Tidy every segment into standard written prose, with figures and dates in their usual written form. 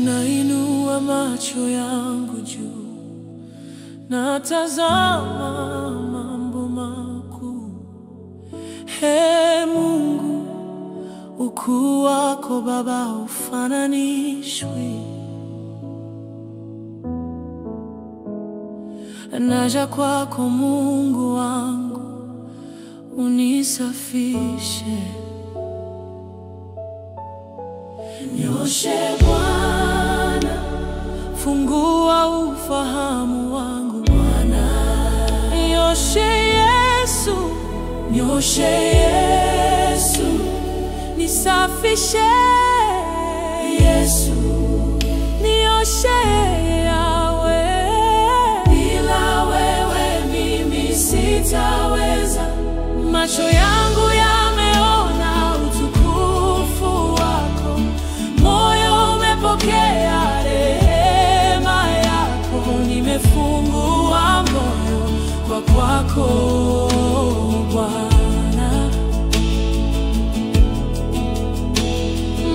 Nainua macho yangu juu, natazama mambo makuu. Ee Mungu, ukuu wako Baba haufananishwi. Naja kwako Mungu wangu, unisafishe. Nyoshe Bwana, fungua ufahamu wangu Bwana. Nyoshe Yesu, nyoshe Yesu, nisafishe Yesu, nioshe Yawe. Bila wewe mimi sitaweza. Macho yangu yameona utukufu wako, moyo umepokea rehema yako. Nimefungua moyo kwa kwako Bwana.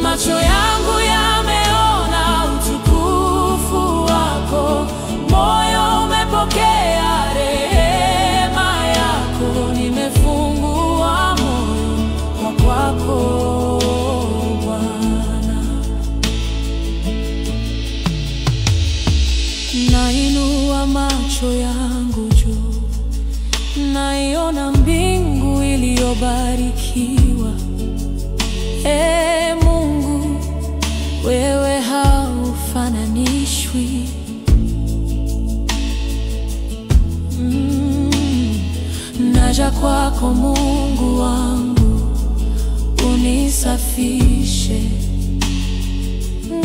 Macho yangu yameona utukufu wako, moyo umepokea rehema yako. Nimefungua moyo kwa kwako Bwana. Nainua macho yangu juu, naiona mbingu iliyobarikiwa. Ee Mungu, wewe haufananishwi. Naja kwako Mungu wangu, unisafishe.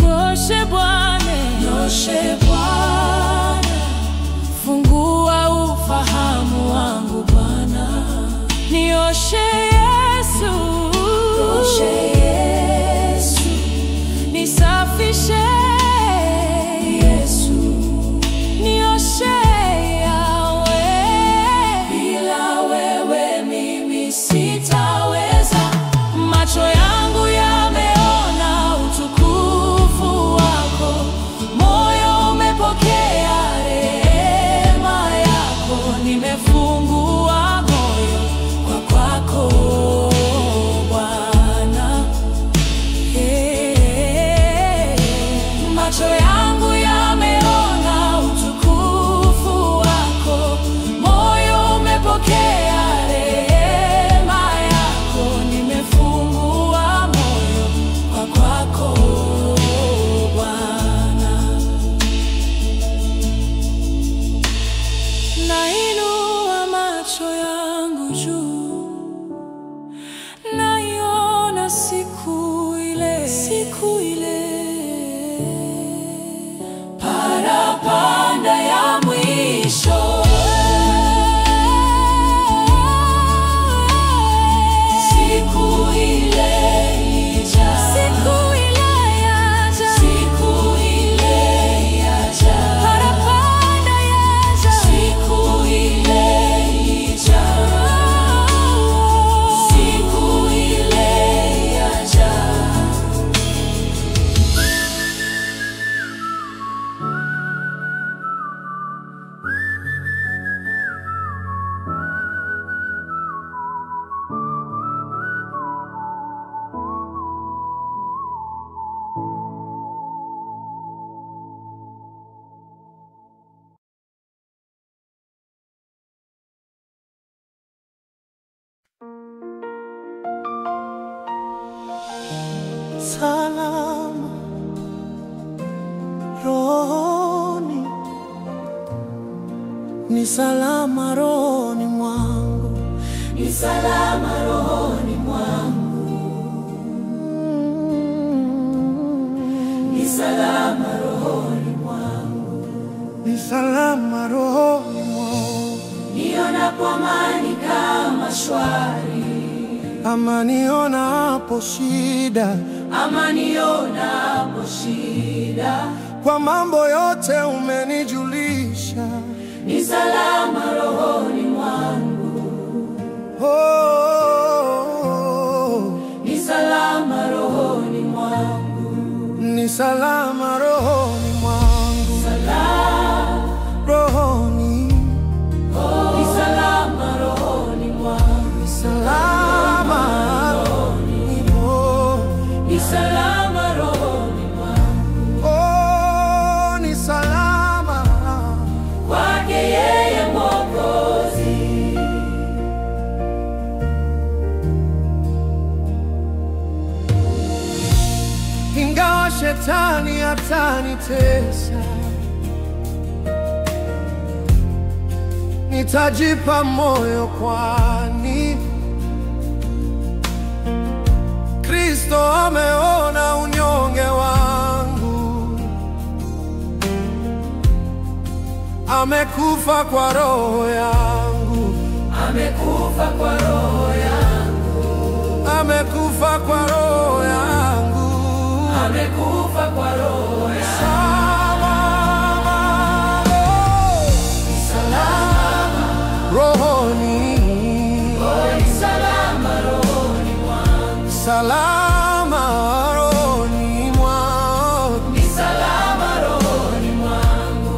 Nyoshe Bwana, nyoshe Bwana, fungua ufahamu wangu Bwana. Nioshe Yesu, nioshe Yesu, nisafishe Yesu, nioshe Yawe. Bila wewe mimi sitaweza. Macho yangu yameona utukufu wako, moyo umepokea rehema yako. Nimefungua moyo kwa kwako Bwana. Macho yangu yameona utukufu wako, moyo umepokea rehema yako. Nimefungua moyo kwa kwako Bwana. Nainua macho yangu juu, naiona siku ile, siku ile, parapanda ya mwisho. Siku ile ija, siku ile yaja, siku ile yaja, parapanda yaja. Siku ile ija, siku ile yaja. Salama rohoni, ni salama rohoni mwangu, ni salama rohoni mwangu, ni salama rohoni mwangu, ni salama rohoni mwangu. Nionapo amani kama shwari, amani nionapo shida, amani nionapo shida. Kwa mambo yote umenijulisha, ni salama rohoni mwangu. Ni salama rohoni mwangu, ni ni salama rohoni mwangu, salama rohoni, ni salama rohoni mwangu, ni salama rohoni, ni salama rohoni mwangu, oh, ni salama kwake yeye Mwokozi. Ingawa shetani atanitesa, nitajipa moyo, kwani Kristo ameona unyonge wangu, amekufa kwa roho yangu, amekufa kwa roho yangu, amekufa kwa roho yangu, amekufa kwa roho yangu. Salama rohoni, oh, ni salama rohoni mwangu, salama rohoni mwangu, ni salama rohoni mwangu,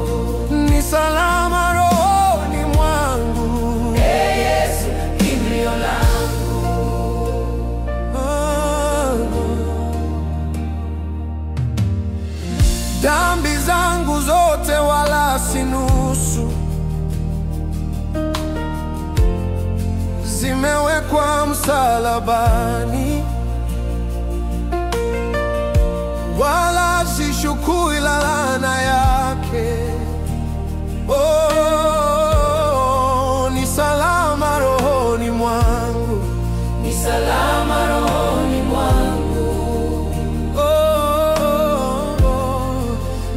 ni salama rohoni mwangu, ee Yesu kimbilio langu. Dhambi zangu zote wala si nusu, zimewekwa msalabani, wala sishukui laana yake. Oh, ni salama rohoni mwangu, ni salama rohoni mwangu, oh,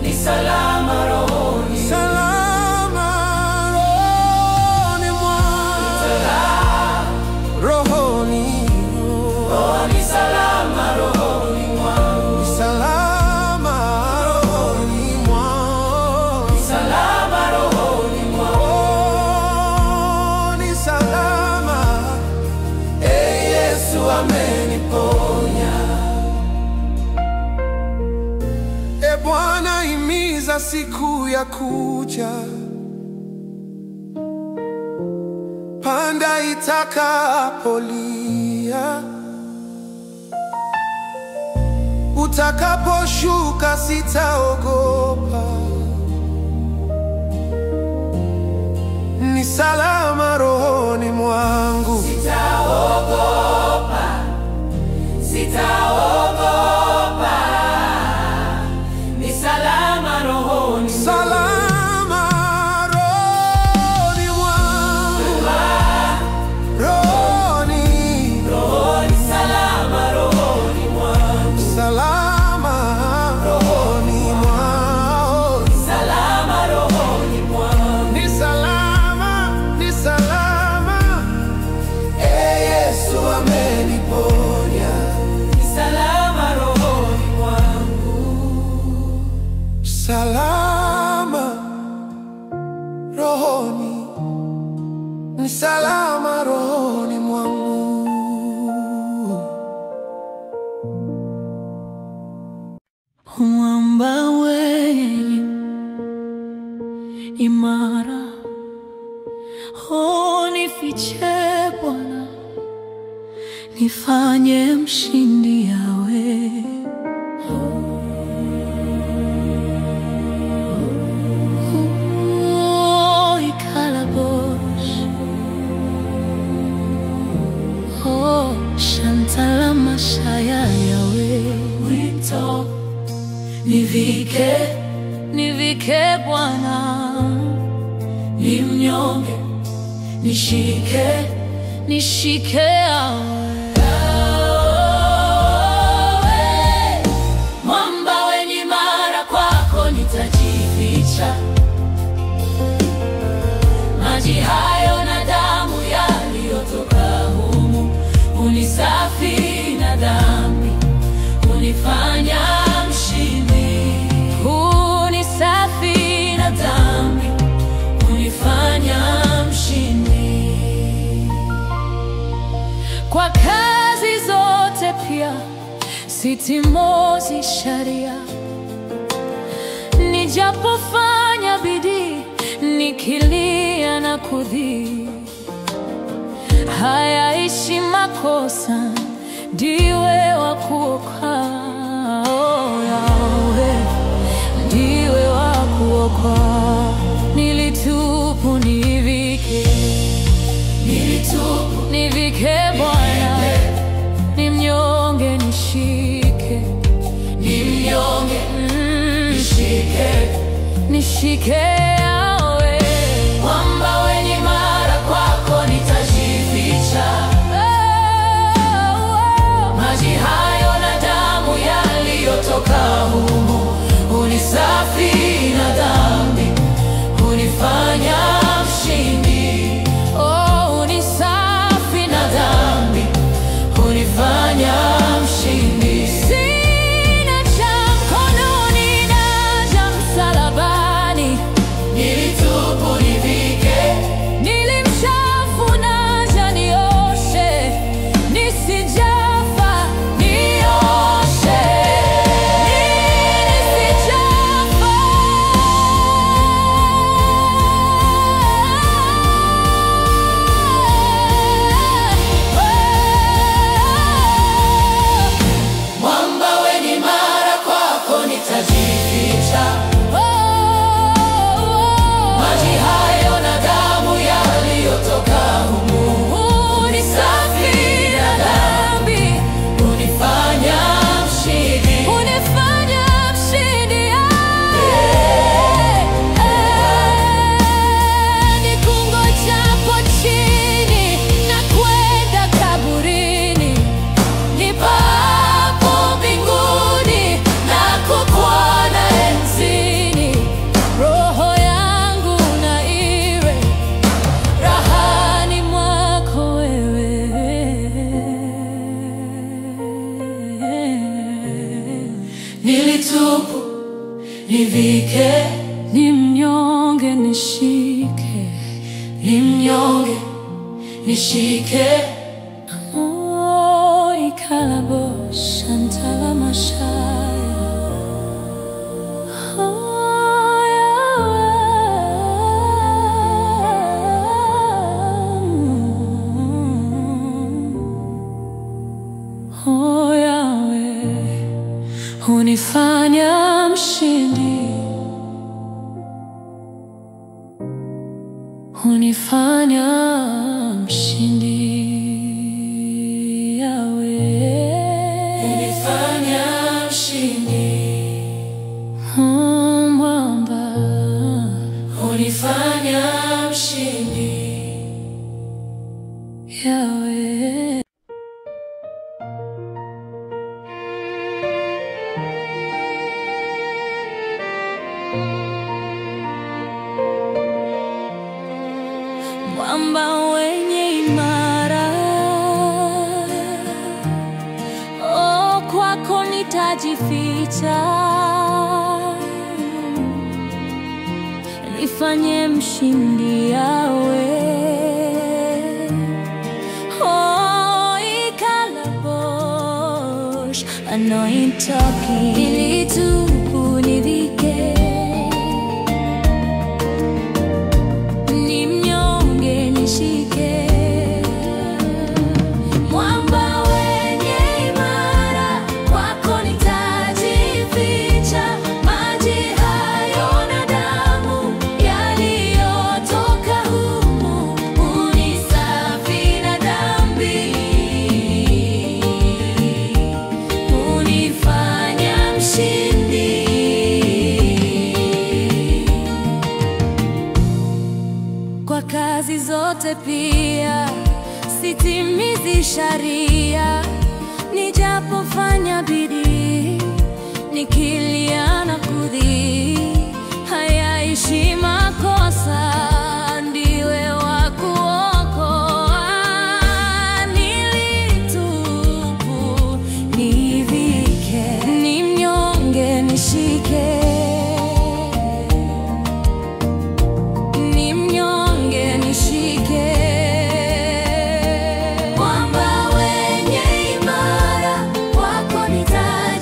ni salama rohoni, salama rohoni mwangu, rohoni, oh, ni salama rohoni mwangu, ni salama rohoni mwangu, ni salama rohoni mwangu, oh, ni salama, ee Yesu ameniponya. E Bwana, himiza siku ya kuja, panda itakapolia, utakaposhuka sitaogopa, ni salama rohoni mwangu, sitaogopa, sitaogopa, ni salama rohoni, salama rohoni mwangu, rohoni, rohoni, salama rohoni mwangu, salama rohoni mwangu, salama rohoni mwangu, ni salama, ni salama, ee Yesu ameniponya, ni salama rohoni mwangu, salama rohoni, ni salama rohoni mwangu. Mwamba wenye imara, oh, nifiche Bwana, nifanye mshindi yawe. Oh, ikalabosh, oh, shantala mashaya yawe. Wito nivike, nivike Bwana, ni mnyonge, nishike, nishike yawe. Mwamba wenye imara, kwako nitajificha, maji hayo na damu yaliyotoka humu unisafi na dhambi, unifanya mshindi, unisafi na dhambi, unifanya mshindi. Kwa sitimozi sharia. Nijapofanya bidii, nikilia na kudhii, hayaishi makosa, ndiwe wa kuokoa. Oh, Yahweh, ndiwe wa kuokoa. Nilitupu nivike, nivike Bwana, ni mnyonge nishike, ni mnyonge nishike, nishike Yahweh. Mwamba wenye imara, kwako nitajificha. Maji hayo na damu yaliyotoka humo hunisafi na dhambi, hunifanya mshindi. Oh, hunisafi na dhambi, hunifanya mshindi. Sina cha mkononi, naja msalabani. Nilitupu nivike, nilimshafu naja nioshe, nisijafa nioshe, nisijafa. Mwamba wenye imara, kwako nitajificha. Maji hayo na damu yaliyotoka humo hunisafi na dhambi, hunifanya mshindi, hunifanya mshindi. Nikungojapo chini na kwenda kaburini, nipapo mbinguni na kukwana enzini. Roho yangu na iwe rahani mwako wewe. Nilitupu nivike, ni mnyonge nishike, ni mnyonge nishike. Oh, ikalabo shantala mashaya. Oh, Yahweh. Oh, Yahweh, hunifanya mshindi, hunifanya mshindi. Yahweh, hunifanya mshindi. Mwamba, hunifanya mshindi. Yahweh. Mwamba wenye imara, oh, kwako nitajificha. Nifanye mshindi Yahweh. Oh, ikalabosh anointoki, nilitupu nivike, ni mnyonge nishike. Mwamba wenye imara, kwako nitajificha. Maji hayo na damu yaliyotoka humo hunisafi na dhambi, hunifanya mshindi. Kwa kazi zote pia sitimizi sharia. Nijapofanya bidii, nikilia na kudhii, hayaishi makosa, ndiwe wa kuokoa. Nilitupu nivike, ni mnyonge nishike, ni mnyonge nishike. Mwamba wenye imara, kwako nitajificha.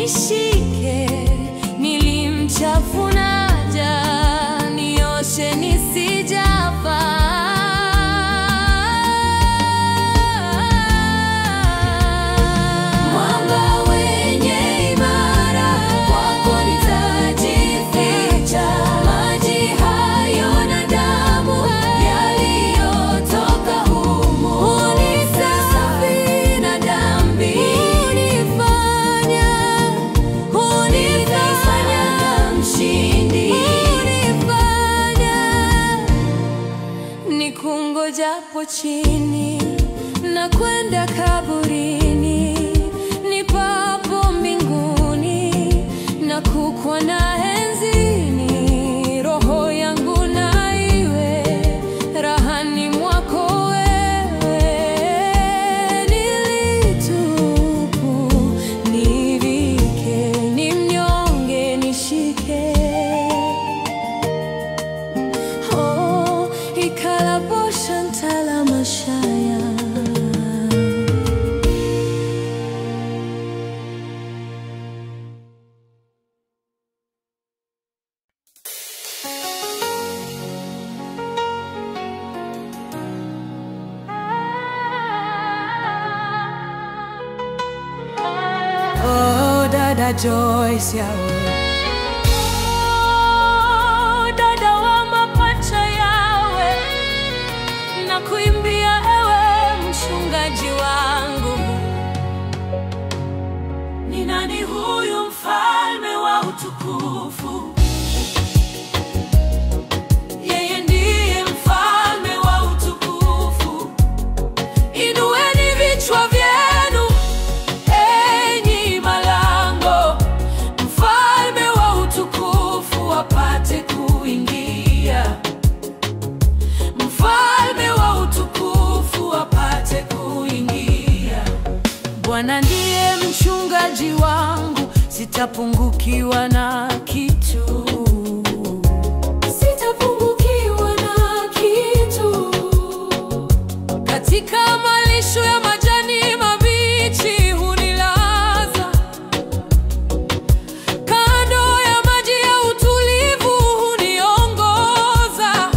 nishike, nilimchafunaja, nioshe nisijafa. Mwamba wenye imara, kwako nitajificha. Maji hayo na damu yaliyotoka humo hunisafi na dhambi. Hunifanya mshindi, nikungojapo chini na kwenda kaburini, nipapo mbinguni na kukwana enzini. Roho yangu na iwe rahani mwako wewe, nilitupu nivike, ni mnyonge nishike. Oh, ikalabosha ntala mashaya. Oh, dada Joyce yawe, oh, dada wa mapacha yawe, na kuimbia ewe mchungaji wangu. Ni nani huyu mfalme wa utukufu? Yeye ndiye mfalme wa utukufu. Inueni vichwa vyenu, enyi malango, mfalme wa utukufu apate kuingia. Mfalme wa utukufu apate kuingia. Bwana ndiye mchungaji wangu, sitapungukiwa na kitu. Sitapungukiwa na kitu. Katika malisho ya majani mabichi hunilaza, kando ya maji ya utulivu huniongoza.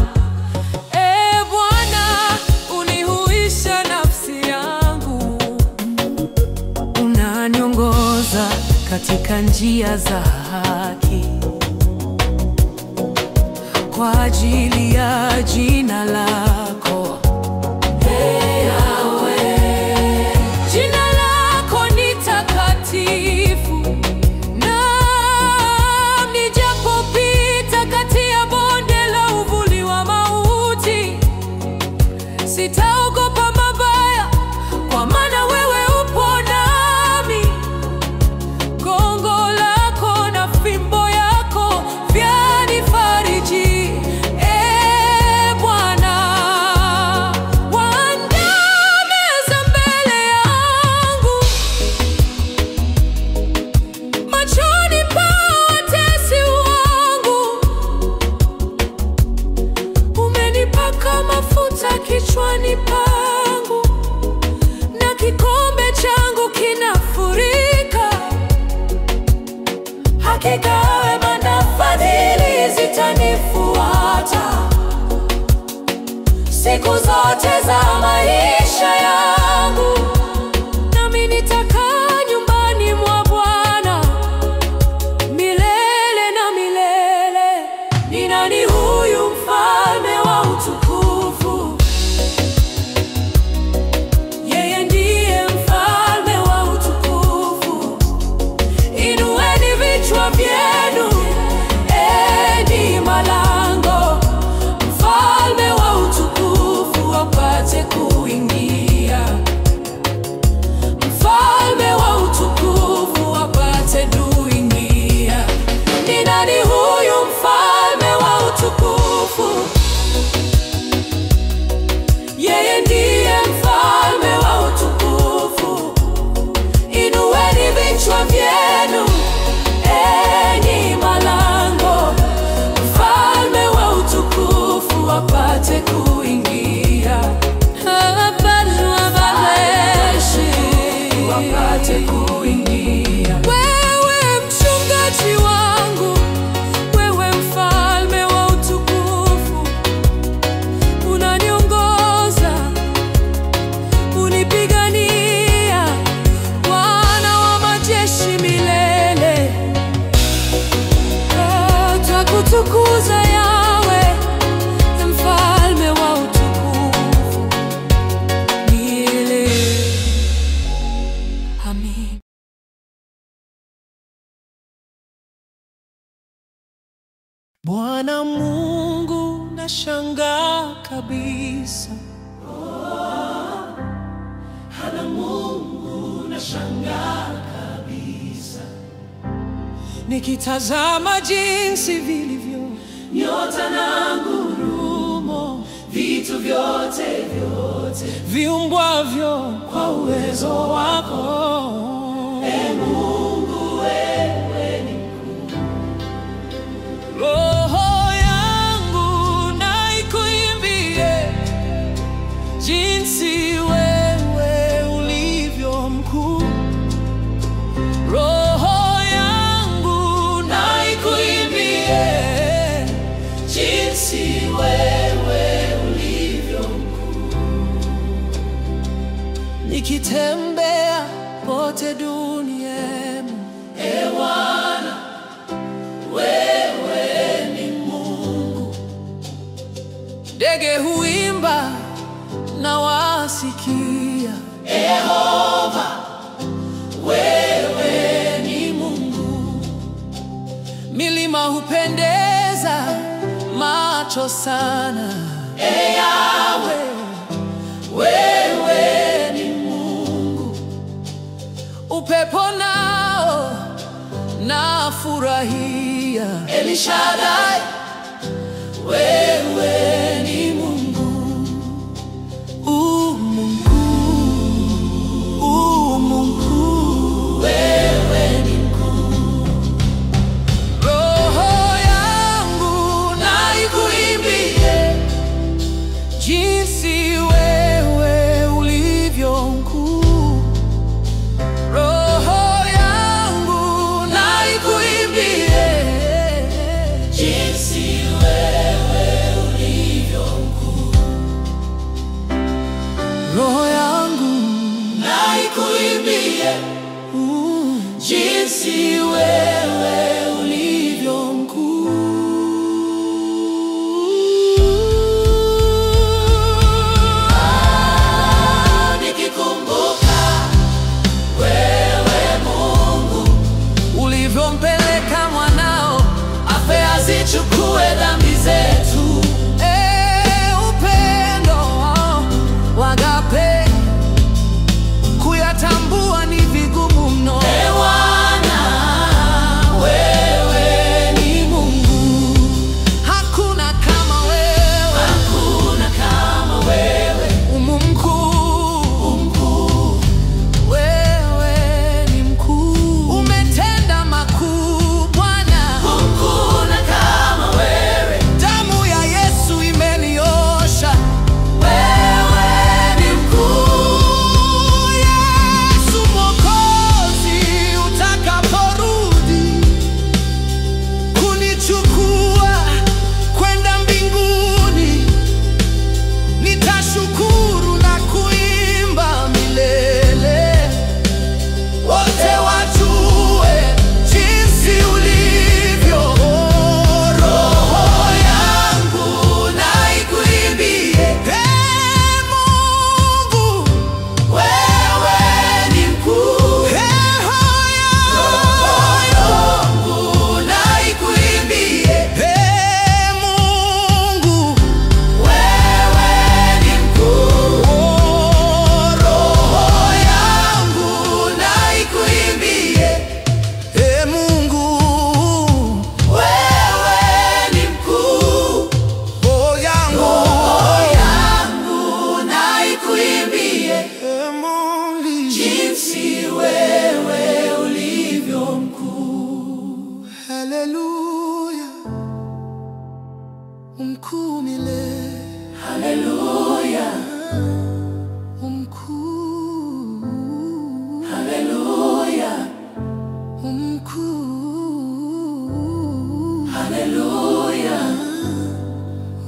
Bwana, unihuisha nafsi yangu, unaniongoza katika njia za haki kwa ajili ya jina lako. Yahweh, jina lako ni takatifu. Naam, nijapopita kati ya bonde la uvuli wa mauti, sitaogopa mabaya, kwa maana wewe upo nami. Gongo lako na fimbo yako vyanifariji. Bwana, waandaa meza mbele yangu machoni pa watesi wangu. Umenipaka mafuta kichwani pangu, na kikombe changu kinafurika. Hakika wema na fadhili zitanifuata siku zote za maisha yangu, nami nitakaa nyumbani mwa Bwana milele na milele. Ni nani huyu mfalme wa utukufu? Yeye ndiye mfalme wa utukufu. Inueni vichwa vyenu, enyi malango, mfalme wa utukufu apate kuingia. Mfalme wa utukufu apate kuingia. Ni nani huyu mfalme wa utukufu? Yeye ndiye mfalme wa utukufu. Inueni vichwa vyenu, enyi Bwana Mungu, nashangaa kabisa. Bwana Mungu, nashangaa kabisa. Nikitazama jinsi vilivyo nyota na ngurumo, vitu vyote viumbwavyo kwa uwezo wako. Mungu, wewe ni mkuu. Roho yangu na ikuimbie jinsi wewe ulivyo mkuu. Roho yangu na ikuimbie jinsi wewe ulivyo mkuu. Nikitembea pote duniani, Bwana, wewe ni Mungu. ndege huimba na wasikia. Yehova, wewe ni Mungu. Milima hupendeza macho sana. Yahweh, wewe ni Mungu. Upepo nao nafurahia. El Shaddai, wewe ni Mungu. Mungu, Wewe ni mkuu. roho yangu Na ikuimbie jinsi wewe ulivyo mkuu. Roho yangu na ikuimbie jinsi wewe ulivyo mkuu. roho yangu Na ikuimbie jinsi wewe ulivyo mkuu. Nikikumbuka wewe Mungu, ulivyompeleka mwanao afe azichukue dhambi zetu. upendo wa agape kuyatambua ni vigumu mno. Bwana, wewe ni Mungu. Hakuna kama wewe, Hakuna kama wewe. mkuu. Wewe ni mkuu, umetenda makuu Bwana. Hakuna kama wewe. Damu ya Yesu imeniosha. Wewe ni mkuu. Yesu Mwokozi, utakaporudi kunichukua kwenda mbinguni, nitashukuru na kuimba milele. Wote wajue jinsi ulivyo. Roho yangu na ikuimbie Mungu, wewe ni mkuu. Roho yangu na ikuimbie Mungu, wewe ni mkuu. Roho yangu na ikuimbie Mungu, wewe ni mkuu. roho yangu, Roho yangu na ikuimbie Mungu, jinsi wewe ulivyo mkuu. haleluya, mkuu milele, Haleluya, mkuu, haleluya, mkuu, haleluya.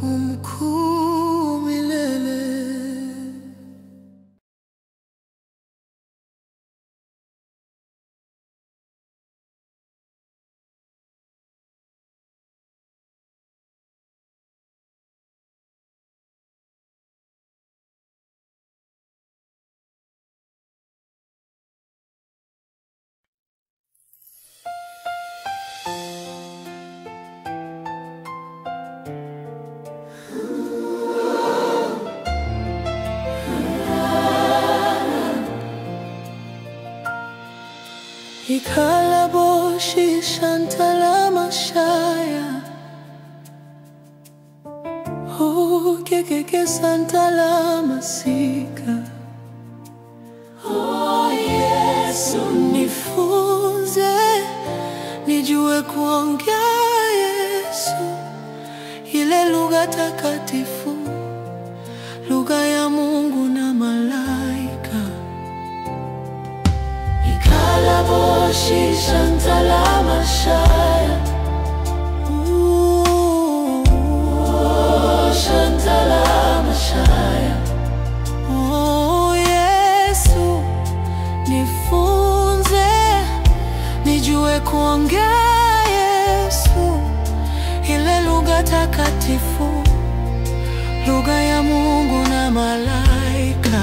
mkuu milele. Ikalaboshi Shantala Mashaya Kekeke Santala Masika. Oh Yesu, nifunze nijue kuongea Yesu, ile lugha takatifu, lugha ya Mungu na malaika. Ikalaboshi Shantala Mashaya Shantala Mashaya. Oh Yesu, nifunze nijue kuongea Yesu, ile lugha takatifu, lugha ya Mungu na malaika.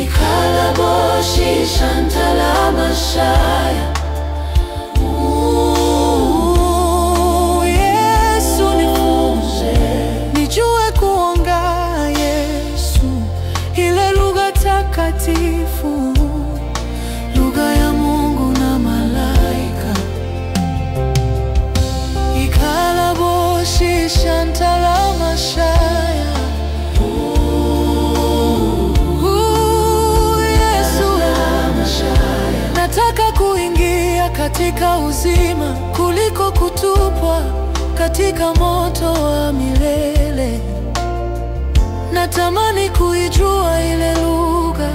Ikalaboshi Shantala Mashaya. Nijue kuongea Yesu, ile lugha takatifu, lugha ya Mungu na malaika. Ikalaboshi Shantala Mashaya. Yesu, nataka kuingia katika uzima kuliko kutupwa katika moto wa milele. Natamani kuijua ile lugha,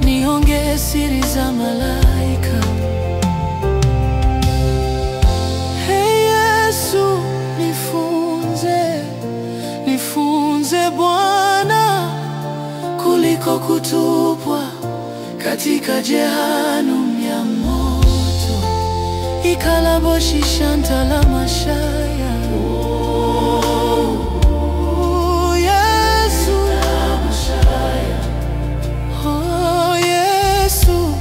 niongee siri za malaika. Hey Yesu, nifunze Bwana, kuliko kutupwa katika jehanamu ya moto. Ikalaboshi Shantala Mashaya. Oh Yesu, oh Yesu,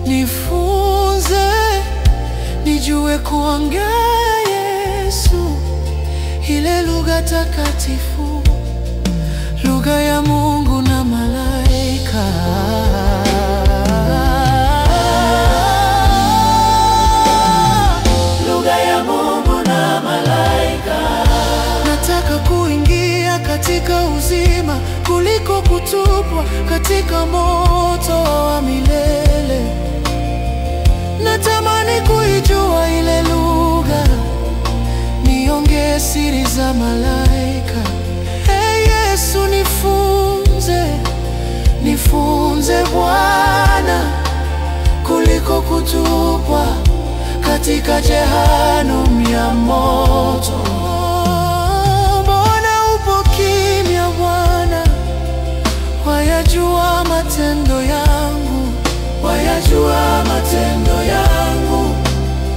nifunze nijue kuongea Yesu, ile lugha takatifu, lugha ya Mungu na malaika. Nataka kuingia katika uzima kuliko kutupwa katika moto wa milele. Natamani kuijua ile lugha, niongee siri za malaika. Hey Yesu, nifunze Bwana, kuliko kutupwa katika jehanamu ya moto. Mbona upo kimya Bwana? Wayajua matendo yangu, wayajua matendo yangu.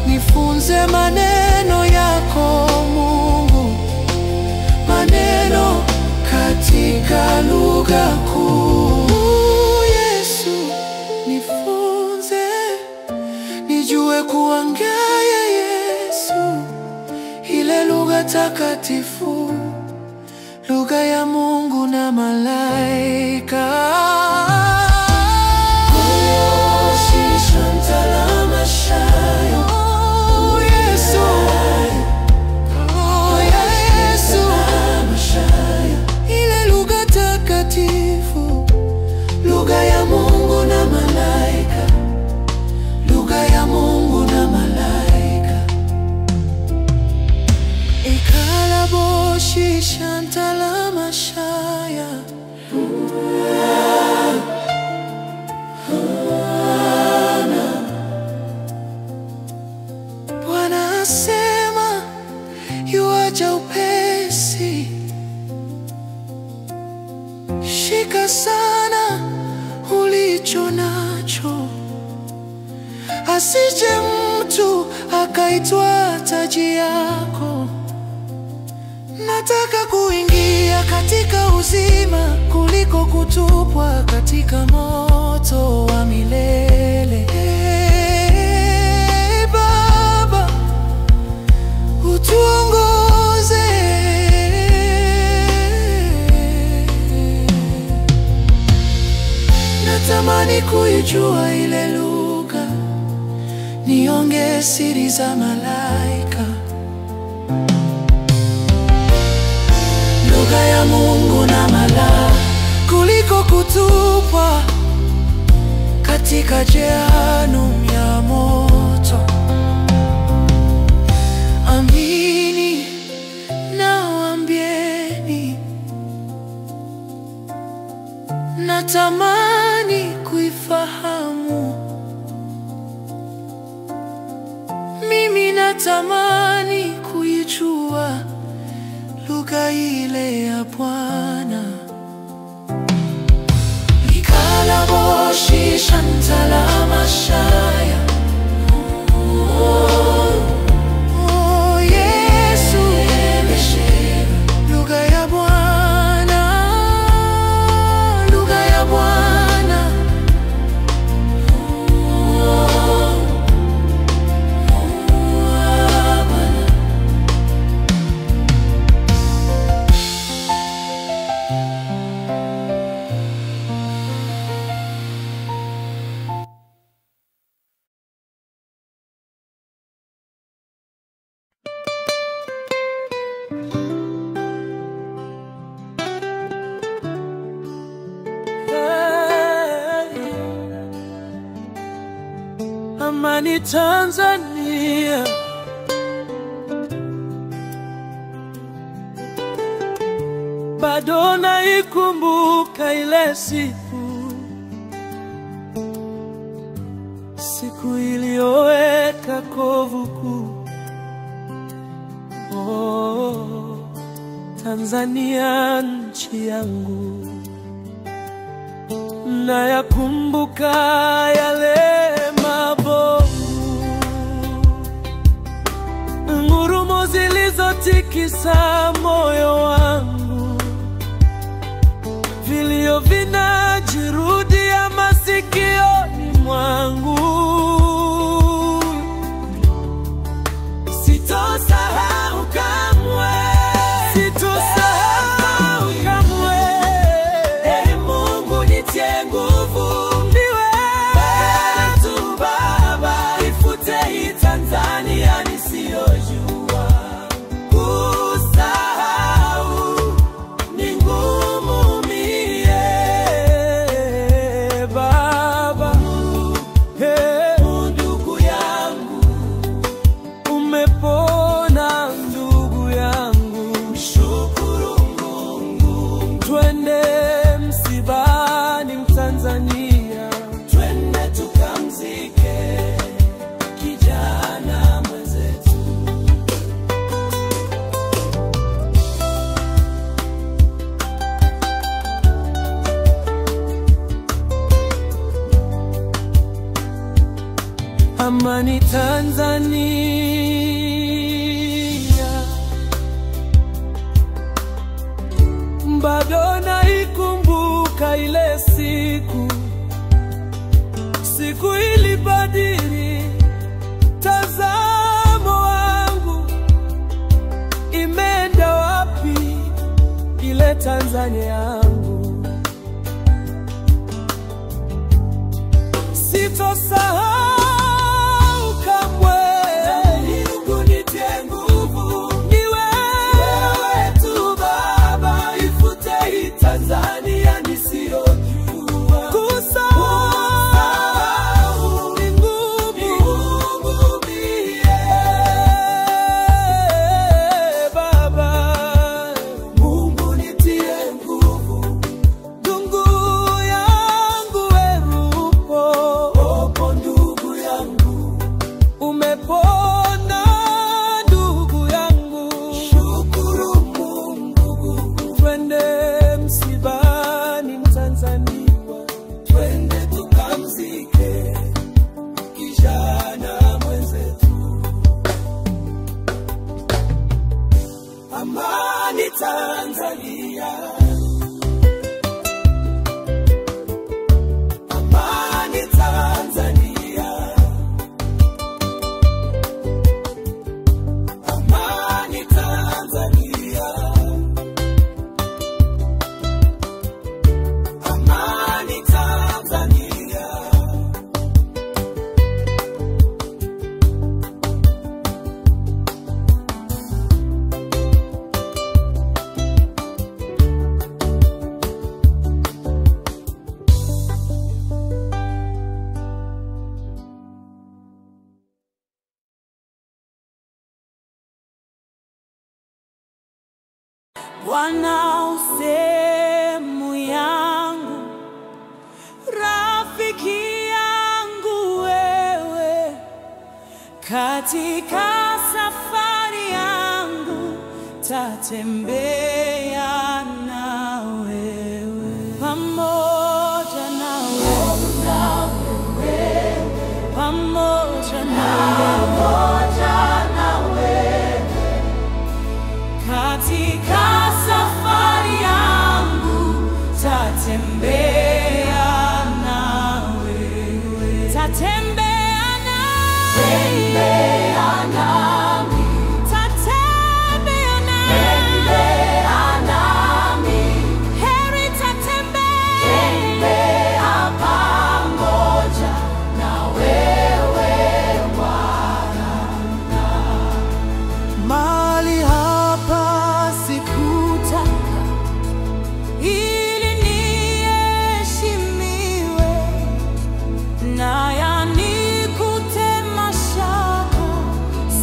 Nifunze maneno yako Mungu, maneno katika lugha kuu. Yesu, nifunze nijue kuongea Yesu, ile lugha takatifu, lugha ya Mungu na malaika. Shantala Mashaya. Oh Yesu, oh Yesu, ile lugha takatifu, lugha ya Mungu na malaika, lugha ya Mungu na malaika. Ikalaboshi Shantala Mashaya. Bwana asema yuaja upesi, shika sana ulicho nacho, asije mtu akaitwa taji yako. Nataka kuingia katika uzima kuliko kutupwa katika moto wa milele. Hey, Baba, utuongoze. Natamani kuijua ile zile siri za malaika. Lugha ya Mungu na malaika, kuliko kutupwa katika jehanamu ya moto. Amini nawaambieni, natamani kuifahamu. Mimi natamani kuijua lugha ile ya Bwana. Likalaboshi shantala mashaya. Oh, Yesu, lugha ya Bwana, lugha ya Bwana. Amani Tanzania, bado naikumbuka ile siku iliyoweka kovu kuu. Oh, Tanzania nchi yangu, nayakumbuka yale mabomu, ngurumo zilizotikisa moyo wangu, vilio vinajirudia masikioni mwangu. Sitosahau kamwe, sitosahau kamwe. Ee Mungu nitie nguvu, ndiwe tu Baba, ifute hii Tanzania nisiyojua. Kusahau ni ngumu mie, Baba. Ndugu yangu, umepona ndugu yangu, mshukuru Mungu. Twende msibani Mtanzania, twende tukamzike kijana mwenzetu. Amani Tanzania, bado naikumbuka ile siku ilibadili tazamo wangu. Imeenda wapi ile Tanzania yangu? Sitosahau kamwe. Mungu nitie nguvu, ndiwe tu Baba, ifute hii Tanzania nisiyojua. Kusahau ni ngumu mie, Baba. Mungu nitie nguvu, ndugu yangu werupo. Opo ndugu yangu, umepona ndugu yangu, shukuru Mungu. Twende msibani Mtanzania, twende tukamzike kijana mwenzetu. Amani Tanzania, amani Tanzania, amani Tanzania, amani Tanzania, Bwana usehemu yangu, rafiki yangu wewe, katika safari yangu tatembea na wewe, pamoja na wewe, pamoja na wewe, katika safari yangu tatembea na wewe, tatembea nami, tatembea nami, heri tatembea pamoja na wewe Bwana. Mahali hapa sikutaka ili niheshimiwe na yanikute mashaka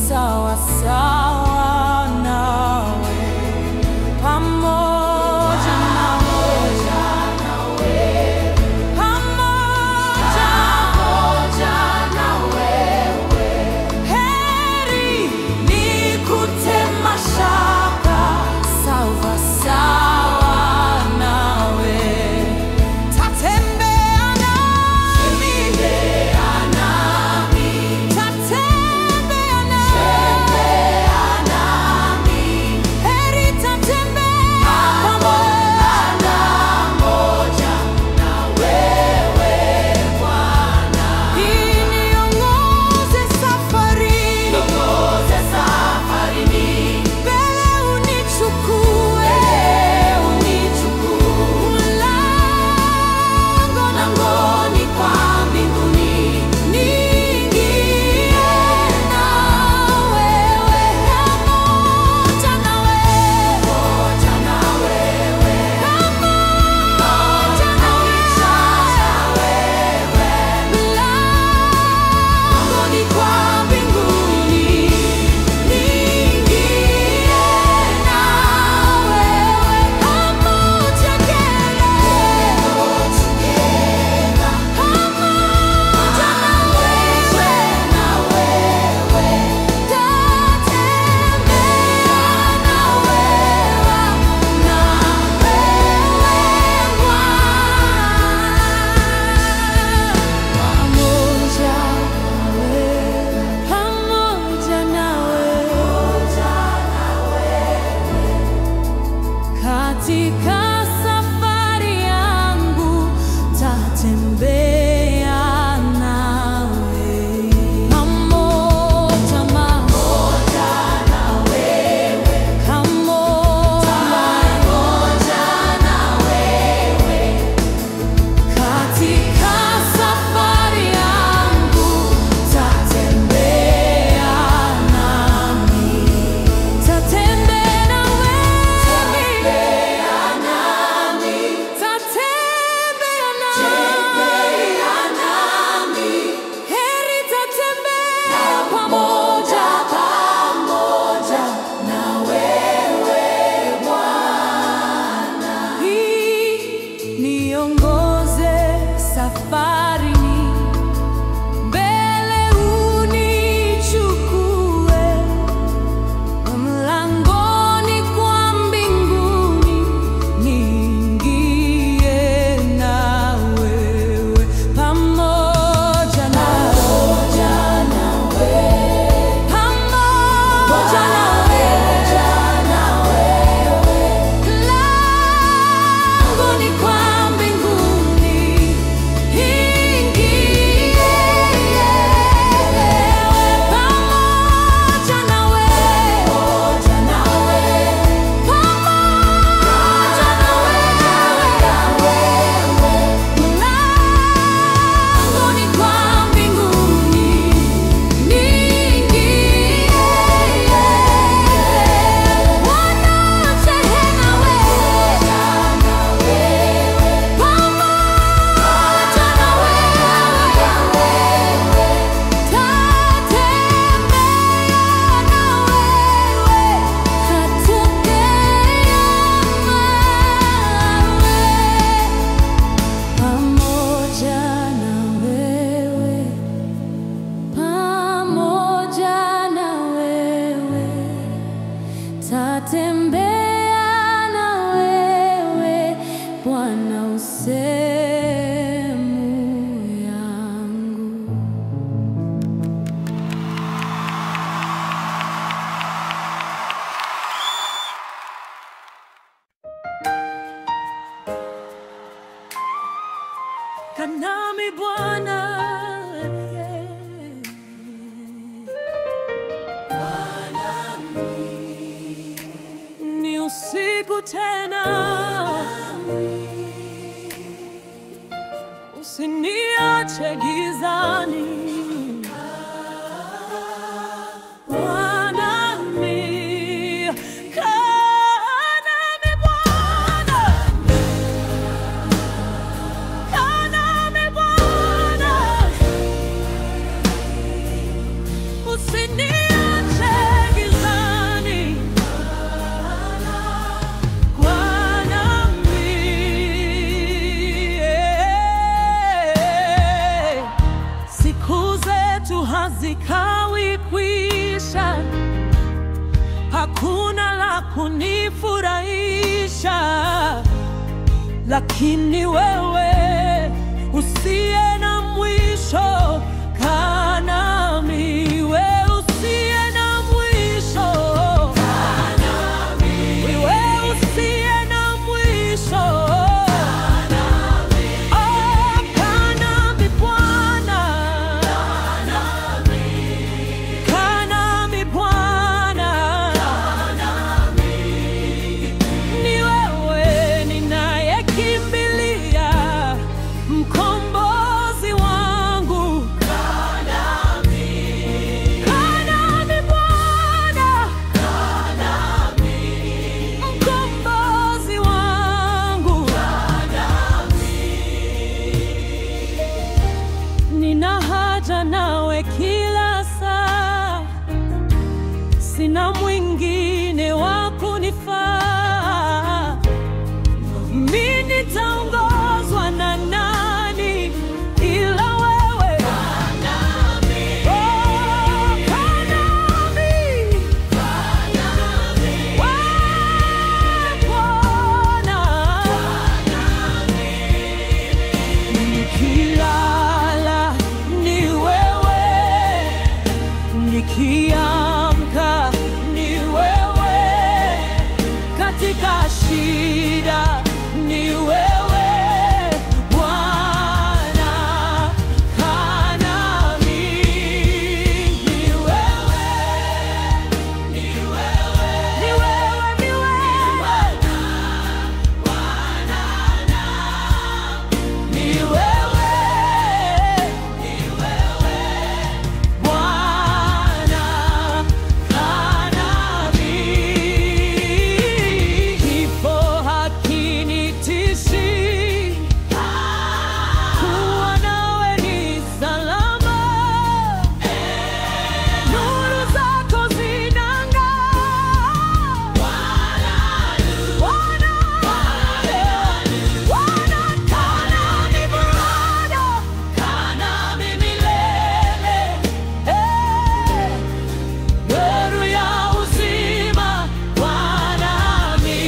sawa tena. Usiniache gizani. Hazikawi kwisha, hakuna la kunifurahisha, lakini wewe usiye na mwisho, kaa nami. Wewe usiye na mwisho, kaa nami. Wewe usiye na mwisho, nawe kila saa, sina mwingine wa kunifaa. Mimi nitaongozwa na nani ila wewe? Kaa nami. Oh, kaa nami. Kaa nami. Bwana. Kaa nami. Nikilala ni wewe, nikiamka ni wewe, katika shida ni wewe. Bwana, kaa nami. Ni wewe, ni wewe, ni wewe, ni wewe. Bwana, ni wewe, ni wewe. Bwana, kaa nami. Kifo hakinitishi, kuwa nawe ni salama. Nuru zako zinang'aa. Bwana, Bwana, Bwana, kaa nami Bwana, kaa nami milele. Nuru ya uzima, Bwana nami.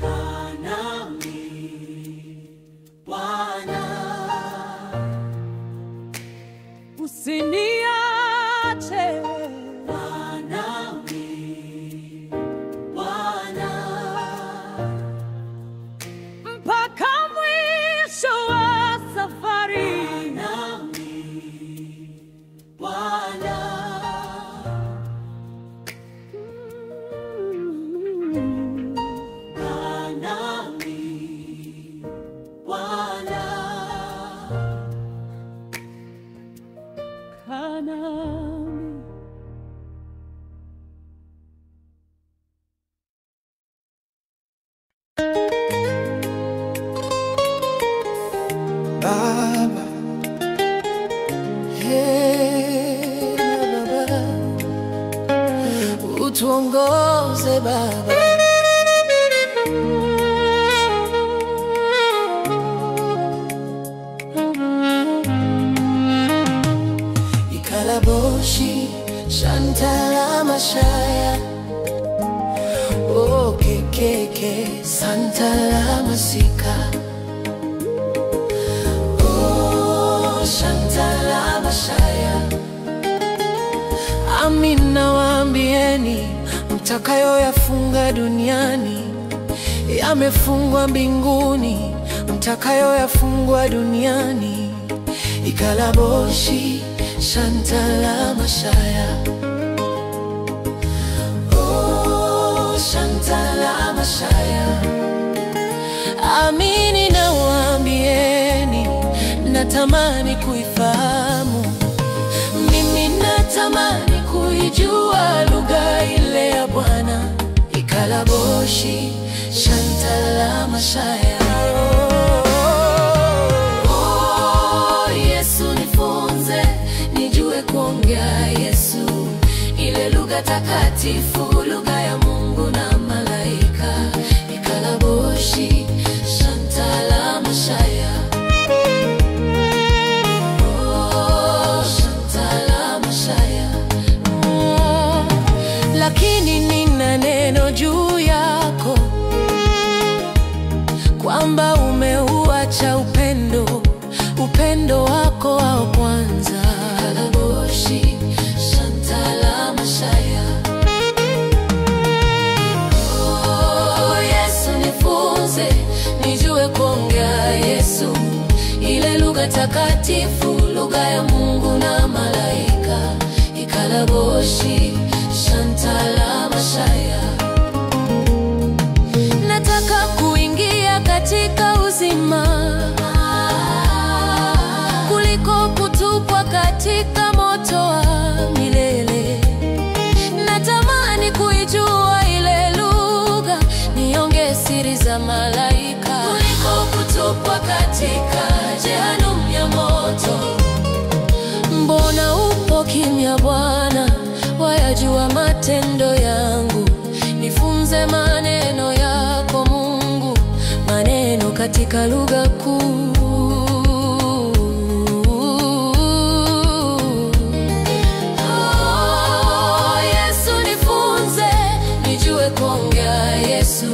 Kaa nami Bwana, usiniache. Kaa nami Bwana, mpaka mwisho wa safari. Nami Bwana, kaa nami Bwana, kaa nami. Baba, Baba, utuongoze Baba. Ikalaboshi Shantala Mashaya, oh kekeke Santala Masika, oh Shantala Mashaya. Amina waambieni, mtakayoyafunga duniani yamefungwa mbinguni, mtakayoyafungwa duniani. Ikalaboshi Shantala Mashaya. Shantala Mashaya. Amini na waambieni, natamani kuifahamu. Mimi natamani kuijua lugha ile ya Bwana. Ikalaboshi Shantala Mashaya. Oh, Yesu nifunze, nijue kuongea Yesu, ile lugha takatifu, lugha ya Mungu na malaika. Ikalaboshi Shantala Mashaya. Oh, Shantala Mashaya. Lakini nina neno juu yako, kwamba umeuacha upendo wako wa kwanza. Ikalaboshi Shantala Mashaya. Oh, Yesu nifunze, nijue kuongea Yesu, ile lugha takatifu, lugha ya Mungu na malaika. Ikalaboshi Shantala Mashaya. Nataka kuingia katika uzima, kuliko kutupwa katika moto wa milele. Natamani kuijua ile lugha, nionge siri za malaika, kuliko kutupwa katika jehanamu ya moto. Mbona upo kimya Bwana? Wayajua matendo yangu. Nifunze maneno yako Mungu, maneno katika lugha kuu. Oh, Yesu nifunze, nijue kuongea Yesu,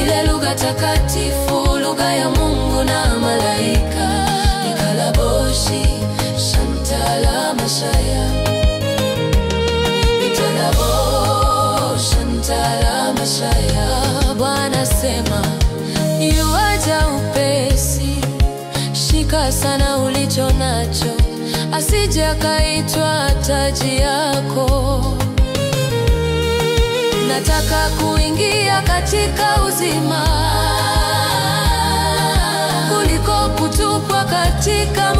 ile lugha takatifu, lugha ya Mungu na malaika. Ikalaboshi Shantala Mashaya. Shantala Mashaya. Bwana sema, yuaja upesi, shika sana ulicho nacho, asije akaitwa taji yako. Nataka kuingia katika uzima, kuliko kutupwa katika